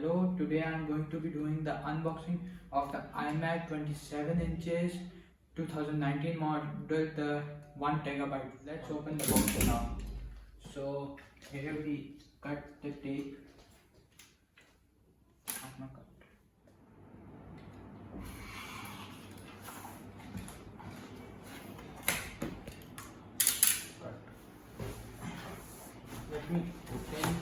Hello, today I am going to be doing the unboxing of the iMac 27 inches 2019 model, the 1 terabyte. Let's open the box now. So here we cut the tape. Let me open.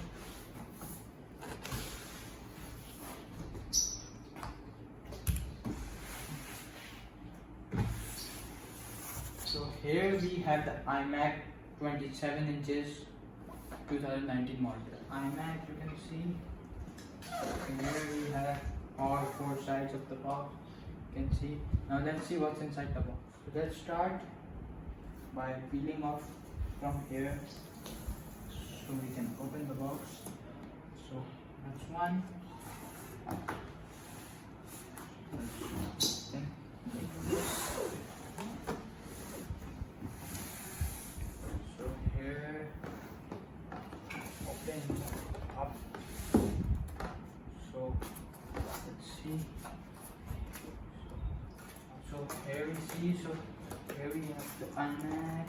So here we have the iMac 27 inches 2019 model. iMac, you can see. Here we have all 4 sides of the box. You can see. Now let's see what's inside the box. So let's start by peeling off from here, so we can open the box. So that's one. Then like this. So here, open up. So let's see. So here we see. So here we have the iMac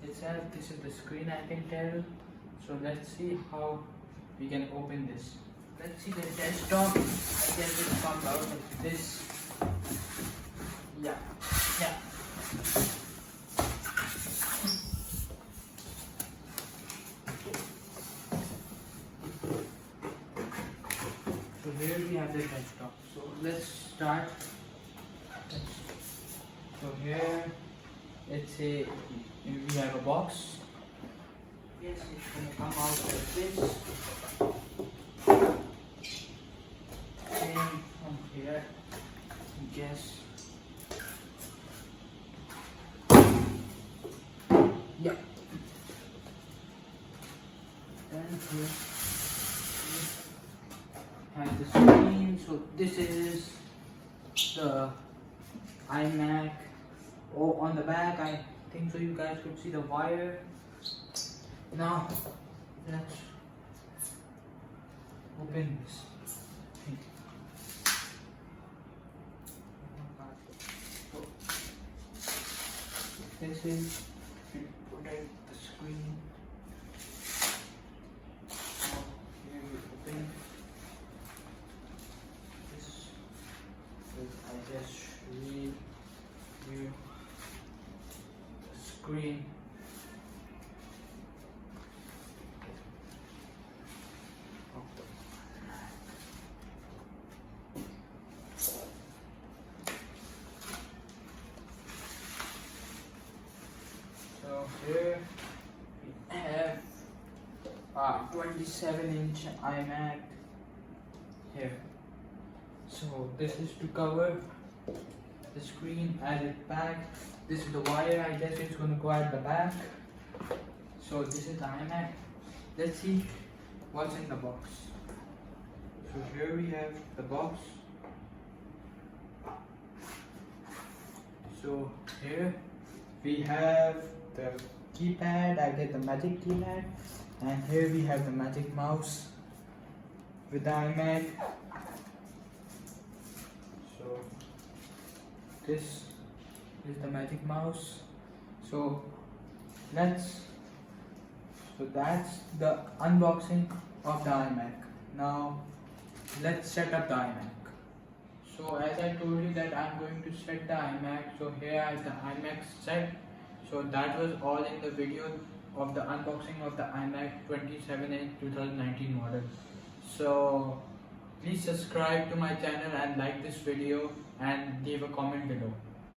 itself. This is the screen, I can tell. So let's see how we can open this. Let's see the desktop. I guess it comes out like this. Yeah. So here we have the desktop. So let's start. So here we have a box. Yes, it's going to come out like this. And from here, I guess. Yeah. Then here we have the screen. So this is the iMac. Oh, on the back, I think so you guys could see the wire. Now let's open this. This is to protect the screen. So here we open this. I just read you the screen. So here we have a 27-inch iMac here. So this is to cover the screen as it back. This is the wire, I guess it's going to go at the back. So this is the iMac. Let's see what's in the box. So here we have the box. So here we have the keypad. I get the magic keypad, and here we have the magic mouse with the iMac. So this is the magic mouse. So that's the unboxing of the iMac. Now let's set up the iMac. So as I told you that I'm going to set the iMac, so here is the iMac set. So that was all in the video of the unboxing of the iMac 27-inch 2019 model. So please subscribe to my channel and like this video and leave a comment below.